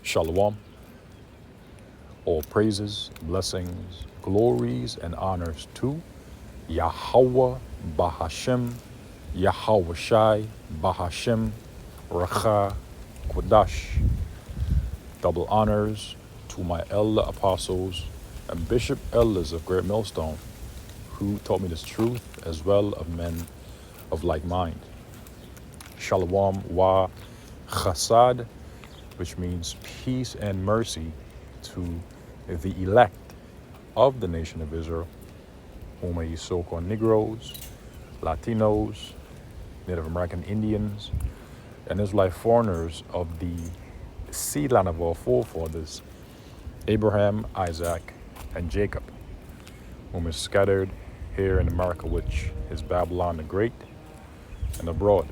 Shalom. All praises, blessings, glories, and honors to Yahweh Bahashem, Yahweh Shai Bahashem, Racha Kodash. Double honors to my elder apostles and bishop elders of Great Millstone, who taught me this truth, as well of men of like mind. Shalom wa chasad, which means peace and mercy to the elect of the nation of Israel, whom are you so-called Negroes, Latinos, Native American Indians, and Israelite foreigners of the seed line of our forefathers, Abraham, Isaac, and Jacob, whom is scattered here in America, which is Babylon the Great, and abroad.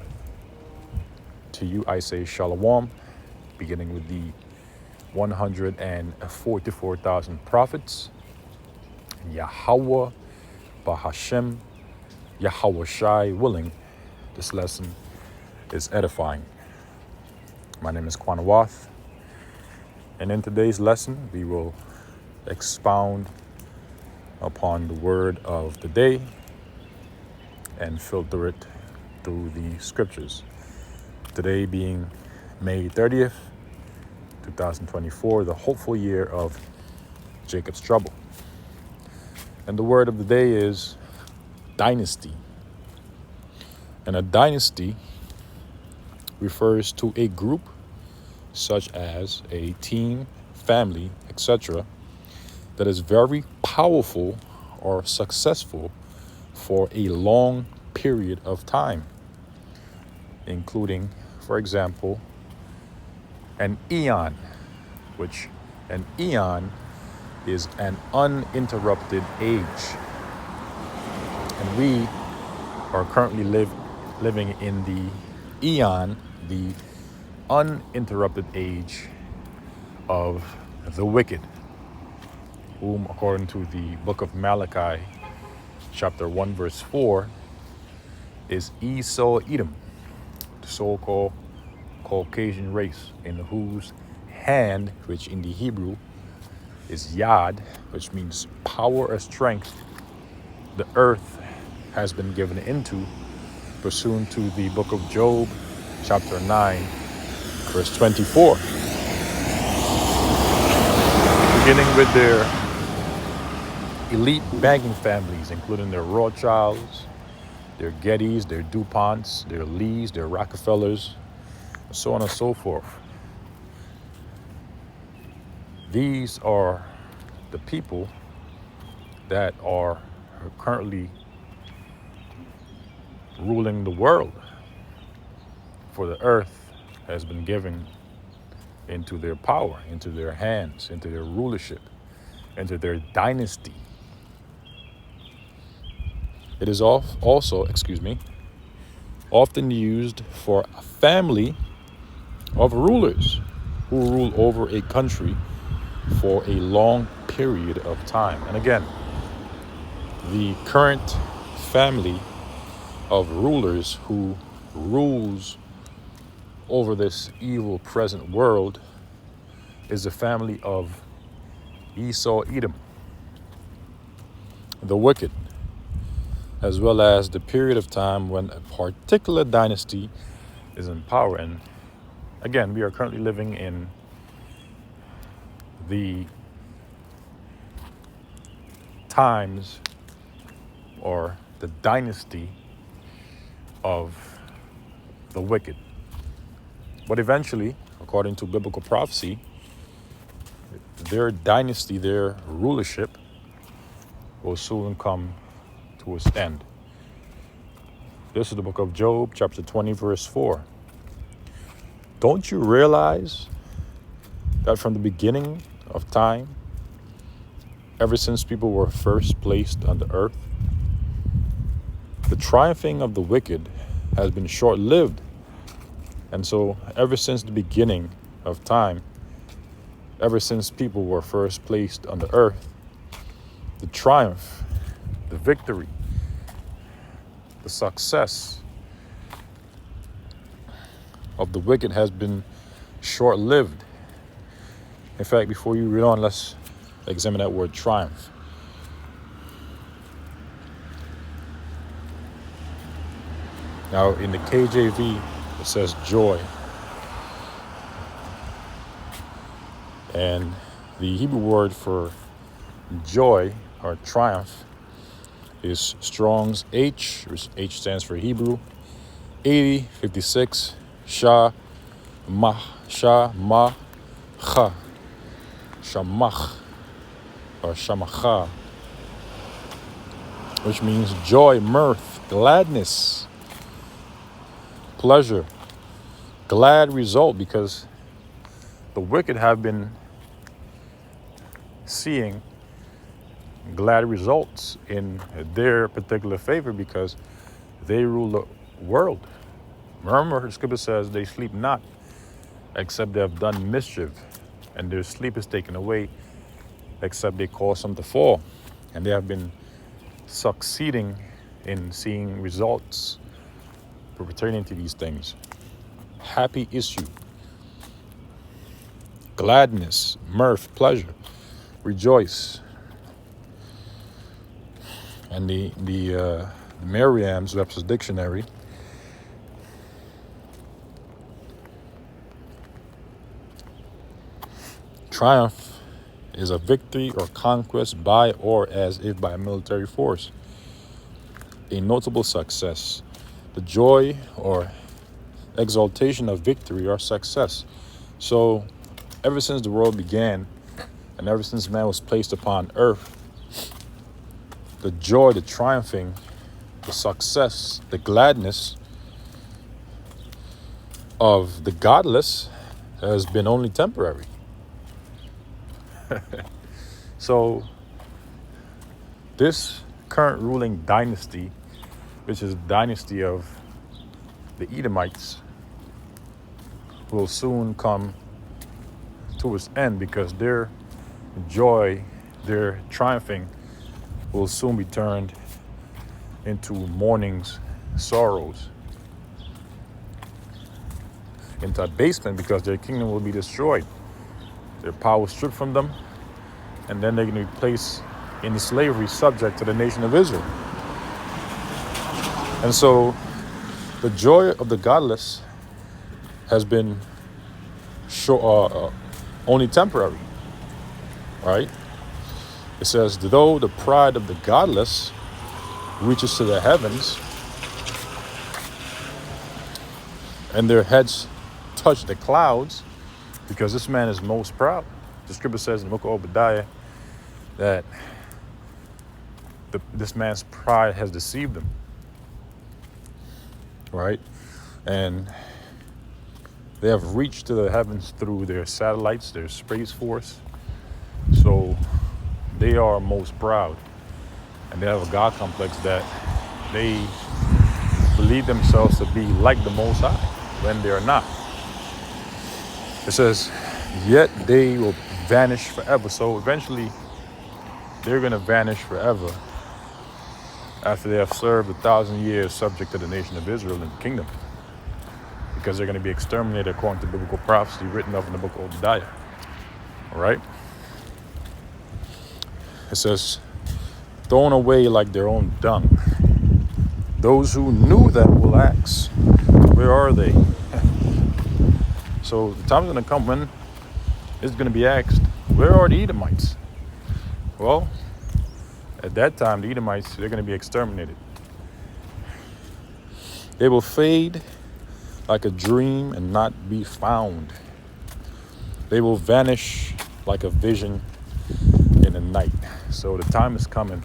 To you I say Shalom, beginning with the 144,000 prophets, Yahweh, Bahashem, Yahweh Shai willing. This lesson is edifying. My name is Quanawath, and in today's lesson we will expound upon the word of the day and filter it through the scriptures. Today being May 30th, 2024, the hopeful year of Jacob's trouble. And the word of the day is dynasty. And a dynasty refers to a group such as a team, family, etc., that is very powerful or successful for a long period of time, including, for example, an eon, which an eon is an uninterrupted age. And we are currently living in the eon, the uninterrupted age of the wicked, whom, according to the book of Malachi, chapter 1, verse 4, is Esau Edom, the so-called Caucasian race, in whose hand, which in the Hebrew is Yad, which means power or strength, the earth has been given into, pursuant to the book of Job, chapter 9, verse 24. Beginning with their elite banking families, including their Rothschilds, their Gettys, their DuPonts, their Lees, their Rockefellers, so on and so forth. These are the people that are currently ruling the world, for the earth has been given into their power, into their hands, into their rulership, into their dynasty. It is also, often used for a family of rulers who rule over a country for a long period of time. And again, the current family of rulers who rules over this evil present world is the family of Esau Edom, the wicked, as well as the period of time when a particular dynasty is in power. And again, we are currently living in the times or the dynasty of the wicked. But eventually, according to biblical prophecy, their dynasty, their rulership, will soon come to its end. This is the book of Job, chapter 20, verse 4. Don't you realize that from the beginning of time, ever since people were first placed on the earth, the triumphing of the wicked has been short-lived? And so ever since the beginning of time, ever since people were first placed on the earth, the triumph, the victory, the success of the wicked has been short-lived. In fact, before you read on, let's examine that word triumph. Now, in the KJV, it says joy. And the Hebrew word for joy or triumph is Strong's H, which H stands for Hebrew, 8056, Shah, Mah, Cha, Shamach, or Shamacha, which means joy, mirth, gladness, pleasure, glad result, because the wicked have been seeing glad results in their particular favor because they rule the world. Remember, the scripture says they sleep not except they have done mischief, and their sleep is taken away except they cause them to fall. And they have been succeeding in seeing results pertaining to these things. Happy issue, gladness, mirth, pleasure, rejoice. And the Merriam's Webster's Dictionary triumph is a victory or conquest by or as if by a military force, a notable success, the joy or exaltation of victory or success. So ever since the world began and ever since man was placed upon earth, the joy, the triumphing, the success, the gladness of the godless has been only temporary. So this current ruling dynasty, which is the dynasty of the Edomites, will soon come to its end because their joy, their triumphing will soon be turned into mournings, sorrows, into abasement, because their kingdom will be destroyed, their power stripped from them, and then they're going to be placed in slavery subject to the nation of Israel. And so the joy of the godless has been only temporary, right? It says, though the pride of the godless reaches to the heavens and their heads touch the clouds, because this man is most proud. The scripture says in the book of Obadiah that this man's pride has deceived him, right? And they have reached to the heavens through their satellites, their space force. So they are most proud, and they have a God complex that they believe themselves to be like the Most High when they are not. It says, yet they will vanish forever. So eventually they're going to vanish forever after they have served 1,000 years subject to the nation of Israel and the kingdom, because they're going to be exterminated according to biblical prophecy written of in the book of Obadiah. All right? It says, thrown away like their own dung. Those who knew them will ask, where are they? So the time's going to come when it's going to be asked, where are the Edomites? Well, at that time, the Edomites, they're going to be exterminated. They will fade like a dream and not be found. They will vanish like a vision in the night. So the time is coming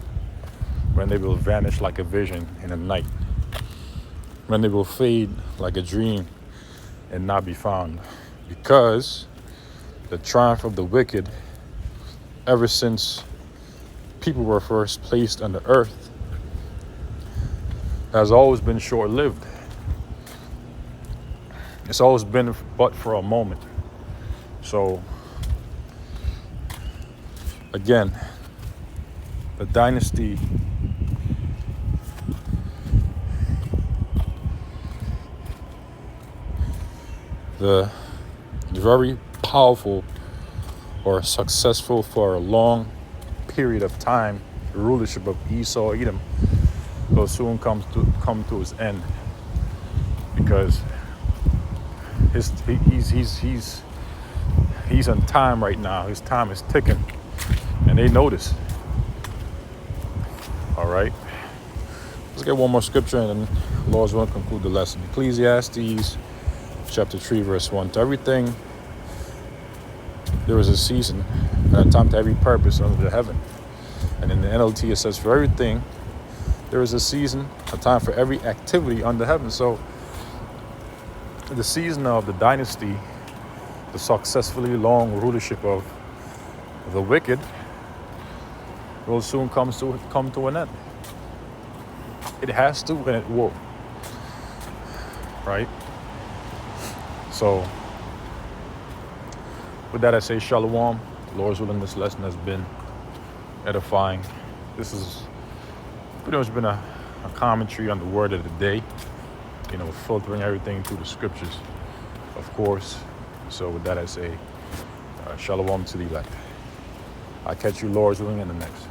when they will vanish like a vision in the night, when they will fade like a dream and not be found, because the triumph of the wicked, ever since people were first placed on the earth, has always been short-lived. It's always been but for a moment. So again, the dynasty the very powerful or successful for a long period of time, the rulership of Esau, Edom, will soon come to his end, because he's on time right now. His time is ticking, and they notice. All right, let's get one more scripture, and then Lord's will conclude the lesson. Ecclesiastes chapter 3, verse 1. To everything there is a season and a time to every purpose under the heaven. And in the NLT it says, for everything there is a season, a time for every activity under heaven. So the season of the dynasty, the successfully long rulership of the wicked, will soon come to an end. It has to, and it will. Right? So with that, I say shalom. Lord's willing, this lesson has been edifying. This has pretty much been a commentary on the word of the day, filtering everything through the scriptures, of course. So with that, I say shalom to the elect. I'll catch you, Lord's willing, in the next.